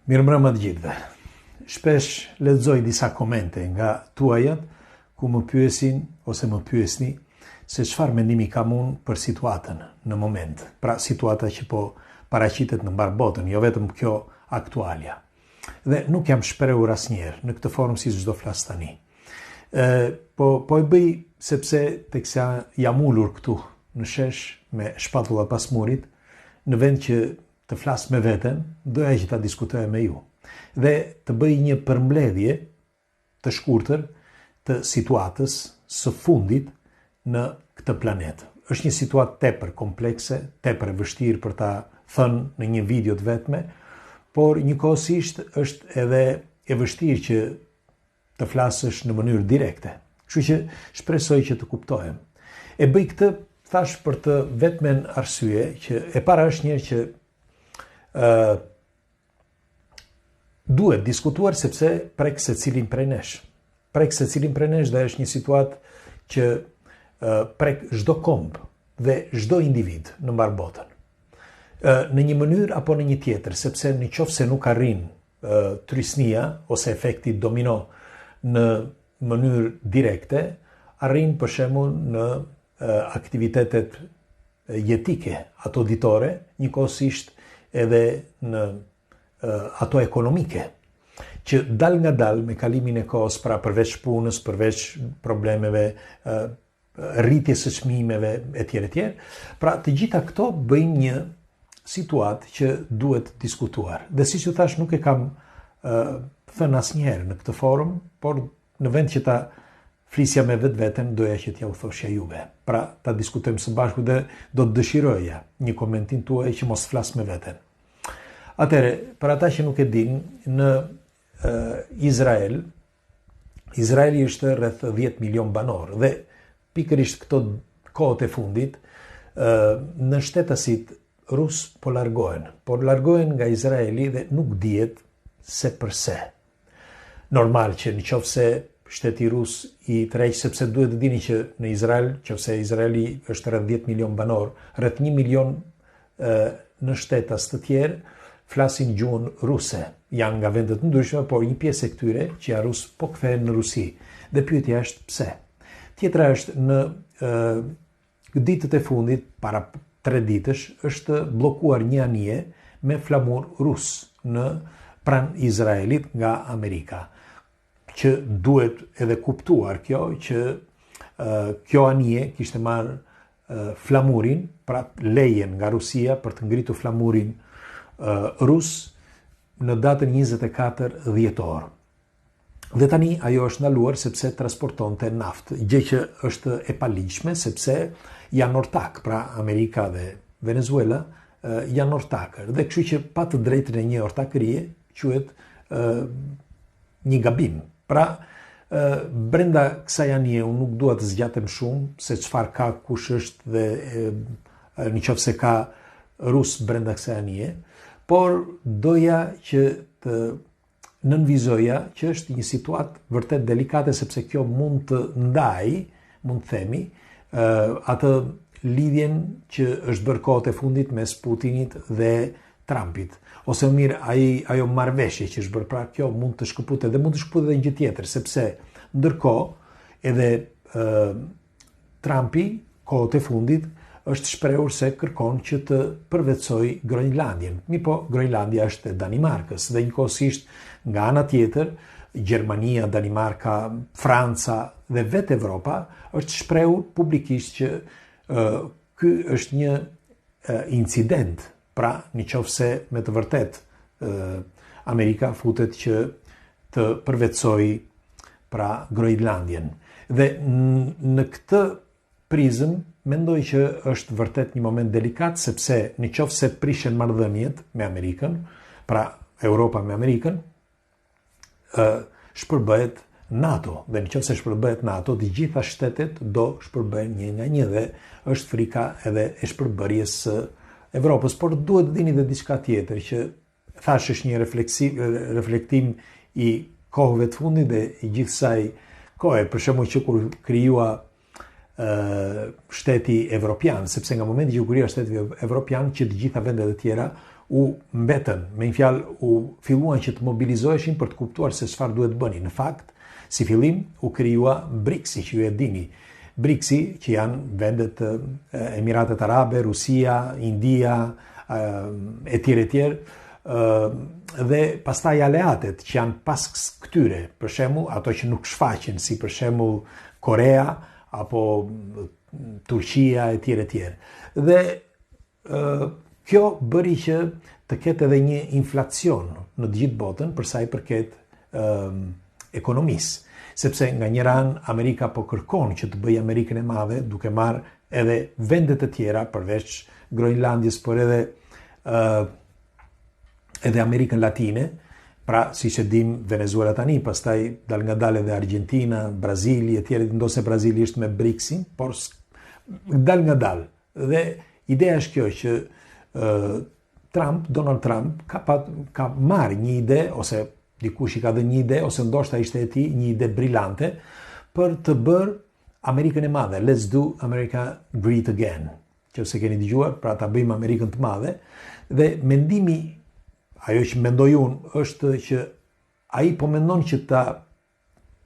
Mirëmbrëma të gjithëve. Shpesh lexoj disa komente nga tuajat ku më pyesin ose më pyesni se çfarë mendimi kam unë për situatën në moment. Pra situata që po paraqitet në mbar botën, jo vetëm kjo aktualja. Dhe nuk jam shprehur asnjëherë në këtë formë si çdo flas tani. Po e bëj sepse teksa jam ulur këtu në shesh me shpatulla pas murit, në vend që të flas me veten, doja që ta diskutoj me ju dhe të bëj një përmbledhje të shkurtër të situatës së fundit në këtë planet. Është një situatë tepër komplekse, tepër e vështirë për ta thënë në një video të vetme, por njëkohësisht është edhe e vështirë që të flasësh në mënyrë direkte. Kështu që shpresoj që të kuptohem. E bëj këtë thash për të vetmen arsye që e para është një që duhet diskutuar sepse prek secilin prej nesh. Prek secilin prej nesh dhe është një situatë që prek çdo komb dhe çdo individ në mbar botën. Në një mënyrë apo në një tjetër, sepse nëse nuk arrin trysnia ose efekti domino në mënyrë direkte, arrin për shembull në aktivitetet jetike, ato ditore, njëkohësisht edhe në ato ekonomike, që dal nga dal me kalimin e kohës, pra përveç punës, përveç problemeve, rritjes së çmimeve etj. Pra të gjitha këto bëjnë një situatë që duhet diskutuar. Dhe siç u thash, nuk e kam thënë asnjëherë në këtë forum, por në vend që ta flisja me vetveten, doja që t'ja u thoshja juve. Pra ta diskutojmë së bashku dhe do të dëshiroja një komentim tuaj që mos flas me veten. Atëre, për ata që nuk e din, në Izraeli është rreth 10 milion banor dhe pikërisht këto kohët e fundit në shtetasit rus po largohen nga Izraeli dhe nuk dihet se përse. Normal që nëse shteti rus i tërheq, sepse duhet të dini që në Izrael, nëse Izraeli është rreth 10 milion banor, rreth 1 milion në shtetas të tjerë flasin gjuhën ruse. Janë nga vendet ndryshme, por një pjesë e këtyre që janë rus po kthehen në Rusi. Dhe pyetja është pse. Tjetra është në ditët e fundit, para 3 ditësh, është bllokuar një anije me flamur rus në pranë Izraelit nga Amerika. Që duhet edhe kuptuar kjo që kjo anije kishte marrë flamurin, pra lejen nga Rusia për të ngritur flamurin rus në datën 24 dhjetor. Dhe tani ajo është ndaluar sepse transportonte naftë, gjë që është e paligjshme sepse janë ortak, pra Amerika dhe Venezuela janë ortakër. Dhe kështu që pa të drejtën e një ortakërie quhet një gabim. Pra brenda kësaj anije unë nuk dua të zgjatem shumë se çfarë ka, kush është dhe nëse ka rus brenda kësaj anije, por doja që të nënvizoja që është një situatë vërtet delikate sepse kjo mund të ndaj, mund të themi, atë lidhjen që është bërë kohët e fundit mes Putinit dhe Trumpit. Ose mirë, ajo marrëveshje që është bërë, pra kjo mund të shkëputet dhe mund të shkëputet edhe një gjë tjetër, sepse ndërkohë edhe Trumpi kohët e fundit është shprehur se kërkon që të përvetësoj Groenlandin. Po Groenlandia është e Danimarkës dhe njëkohësisht nga ana tjetër Gjermania, Danimarka, Franca dhe vetë Evropa është shprehur publikisht që ky është një incident. Pra nëse me të vërtet Amerika futet që të përvetësoj pra Groenlandin. Dhe në këtë prizëm mendoj që është vërtet një moment delikat, sepse nëse prishen marrëdhëniet me Amerikën, pra Europa me Amerikën, shpërbëhet NATO. Dhe nëse shpërbëhet NATO, të gjitha shtetet do shpërbëhen një nga një dhe është frika edhe e shpërbërjes së Evropës. Por duhet të dini dhe diçka tjetër që thash është një reflektim i kohëve të fundit dhe i gjithë kësaj kohe, për shembull që kur krijua shteti evropian, sepse nga momenti që u krija shteti evropian që të gjitha vendet e tjera u mbetën, me një fjalë u filluan që të mobilizoheshin për të kuptuar se çfarë duhet bëni. Në fakt, si fillim u krijua BRICS-i, që ju e dini. BRICS-i që janë vendet Emiratet Arabe, Rusia, India, etj. Dhe pastaj aleatet që janë pas këtyre, për shembull ato që nuk shfaqen, si për shembull Korea apo Turqia etj. Dhe kjo bëri që të ketë edhe një inflacion në të gjithë botën për sa i përket ekonomisë, sepse nga njëra anë Amerika po kërkon që të bëjë Amerikën e Madhe, duke marrë edhe vendet e tjera përveç Groenlandjes, por edhe Amerikën Latine, pra si që dim Venezuela tani, pastaj dal nga dal edhe Argentina, Brazili etj. Ndose Brazili ishte me BRICS-in, por dal nga dal. Dhe ideja është kjo që Donald Trump ka marrë një ide, ose dikush i ka dhënë një ide, ose ndoshta ishte e tij një ide brillante për të bërë Amerikën e Madhe. Let's do America great again. Që se keni dëgjuar, pra ta bëjmë Amerikën të madhe. Dhe mendimi, ajo që mendoj unë, është që ai po mendon që ta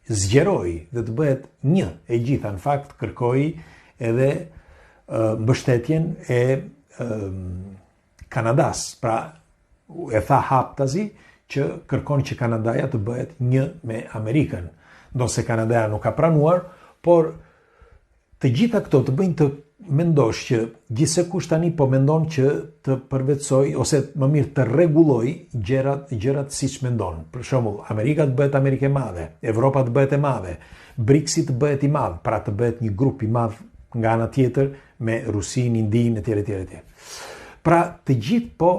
zgjeroj dhe të bëhet një e gjitha. Në fakt kërkoi edhe mbështetjen e Kanadas, pra e tha haptazi që kërkon që Kanadaja të bëhet një me Amerikën, ndonse Kanadaja nuk ka pranuar, por të gjitha këto të bëjnë të mendosh që gjithsekush tani po mendon që të përvetsoj ose më mirë të rregulloj gjërat siç mendon. Për shembull, Amerika të bëhet Amerikë e Madhe, Evropa të bëhet e madhe, BRICS-i të bëhet i madh, pra të bëhet një grup i madh nga ana tjetër me Rusinë, Indinë etj. Pra të gjithë po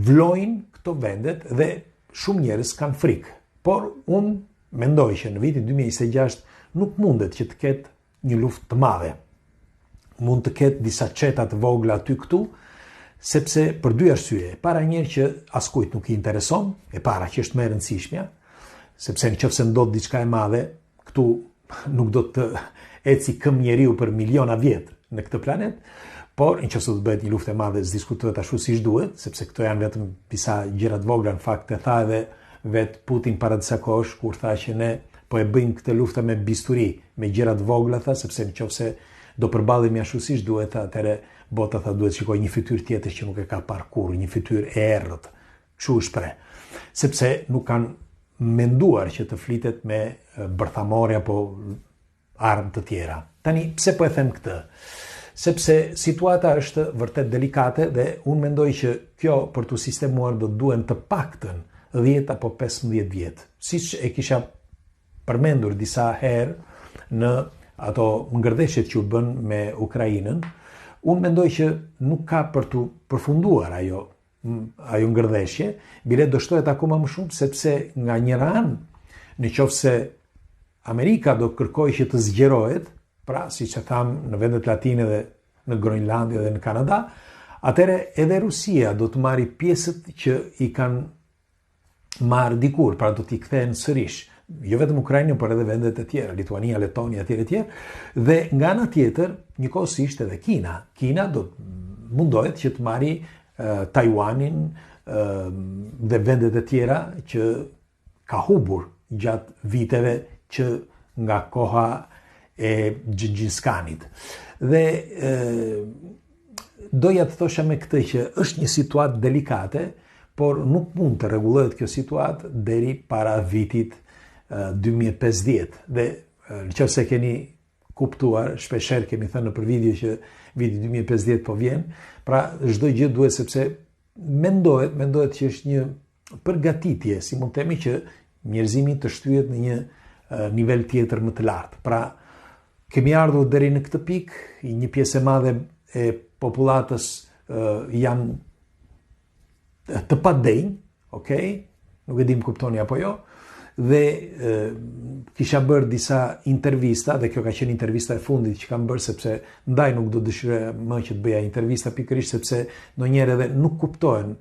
vlojnë këto vendet dhe shumë njerëz kanë frikë. Por unë mendoj që në vitin 2026 nuk mundet që të ketë një luftë të madhe. Mund të ketë disa qeta të vogla aty këtu, sepse për dy arsye. Para njerë që askujt nuk i intereson, e para që është më e rëndësishmja, sepse nëse ndodh diçka e madhe, këtu nuk do të eci këm njeriu për miliona vjet në këtë planet, por nëse do të bëhet një luftë e madhe, s'diskutohet ashtu siç duhet, sepse këto janë vetëm disa gjëra të vogla, në fakt e tha edhe vet Putin para disa kohësh kur tha që ne po e bëjmë këtë luftë me bisturi, me gjëra të vogla, tha, sepse nëse do përballemi ashtu siç duhet, atëre bota tha duhet shikoj një fytyrë tjetër që nuk e ka parë kurrë, një fytyrë e errët. Kështu u shpreh. Sepse nuk kanë menduar që të flitet me bërthamore apo armë të tjera. Tani, pse po e them këtë? Sepse situata është vërtet delikate dhe unë mendoj që kjo për të sistemuar do duhen të paktën 10 apo 15 vjet. Siç e kisha përmendur disa herë në ato ngërdeshjet që u bën me Ukrainën, unë mendoj që nuk ka për të përfunduar ajo ngërdeshje, bile do shtohet akoma më shumë, sepse nga njëra anë, nëse Amerika do kërkoj që të zgjerohet, pra siç e tham në vendet latine dhe në Groenlandë dhe në Kanada, atëre edhe Rusia do të marrë pjesët që i kanë marrë dikur, pra do t'i kthehen sërish. Jo vetëm Ukrainën, por edhe vendet e tjera, Lituania, Letonia, etj. Dhe nga ana tjetër, njëkohësisht edhe Kina. Kina do mundohet që të marrë Taiwanin dhe vendet e tjera që ka humbur gjatë viteve që nga koha e Gjingjiskanit. Dhe doja të thosha me këtë që është një situatë delikate, por nuk mund të rregullohet kjo situatë deri para vitit 2050. Dhe nëse keni kuptuar, shpeshherë kemi thënë nëpër video që viti 2050 po vjen, pra çdo gjë duhet, sepse mendohet që është një përgatitje, si mund të themi, që njerëzimi të shtyhet në një nivel tjetër më të lartë. Pra kemi ardhur deri në këtë pikë, një pjesë e madhe e popullatës janë të padenj, okay? Nuk e dim kuptoni apo jo. Dhe kisha bërë disa intervista, dhe kjo ka qenë intervista e fundit që kam bërë, sepse ndaj nuk do dëshiroj më që të bëja intervista pikërisht, sepse ndonjëherë edhe nuk kuptohen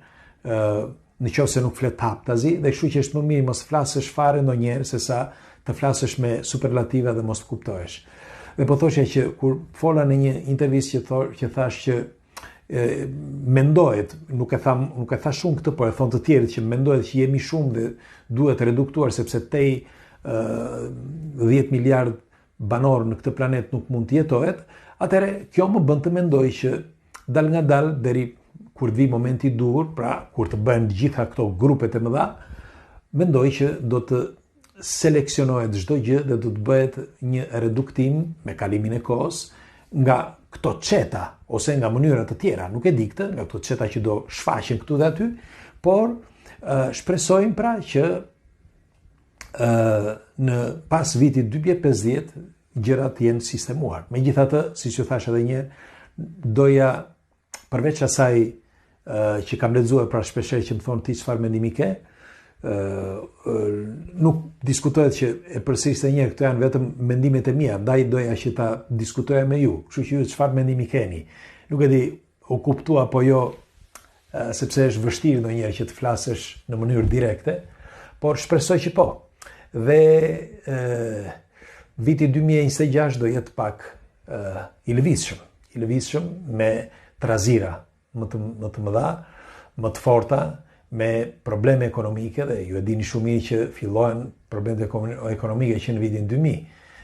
nëse nuk flet haptazi, dhe kështu që është më mirë mos flasësh fare ndonjëherë sesa të flasësh me superlative dhe mos të kuptohesh. Dhe po thoshja që kur fola në një intervistë që thash që mendohet, nuk e tha shumë këtë, por e thonë të tjerët që mendohet që jemi shumë dhe duhet reduktuar sepse tej 10 miliard banor në këtë planet nuk mund të jetohet, atëherë kjo më bën të mendoj që dal nga dal deri kur të vi momenti i duhur, pra kur të bëhen gjitha këto grupet e mëdha, mendoj që do të seleksionohet çdo gjë dhe do të bëhet një reduktim me kalimin e kohës nga këto çeta ose nga mënyra të tjera, nuk e di këtë, nga këto çeta që do shfaqen këtu dhe aty, por shpresojmë pra që në pas vitit 2050 gjërat jenë sistemuar. Megjithatë, siç ju thash edhe një herë, doja përveç asaj që kam lexuar pra shpeshherë që më thon ti çfarë mendimi ke, nuk diskutohet që e përsërisë një, këto janë vetëm mendimet e mia, ndaj doja që ta diskutoja me ju. Kështu që ju çfarë mendimi keni? Nuk e di, u kuptua apo jo, sepse është vështirë ndonjëherë që të flasësh në mënyrë direkte, por shpresoj që po. Dhe viti 2026 do jetë pak i lëvizshëm me trazira më të mëdha, më të forta, me probleme ekonomike, dhe ju e dini shumë mirë që fillohen problemet ekonomike që në vitin 2000,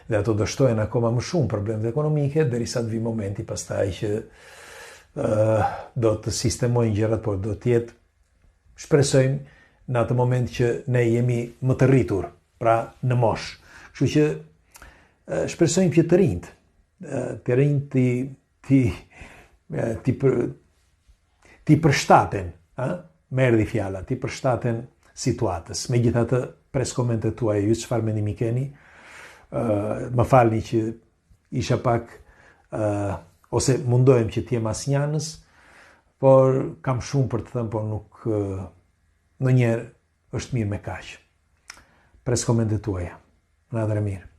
dhe ato do shtohen akoma më shumë problemet ekonomike, derisa të vi momenti pastaj që do të sistemojnë gjërat, por do të jetë, shpresojmë në atë moment që ne jemi më të rritur, pra në mosh. Kështu që shpresojmë që të rinjt ti përshtaten, me erdhi fjala, ti përshtaten situatës. Megjithatë, pres komentet tuaja, ju çfarë mendimi keni? Më falni që isha pak ose mundohem që t'jem asnjanës, por kam shumë për të thënë, por nuk ndonjëherë është mirë me kaq. Pres komentet tuaja. Natën e mirë.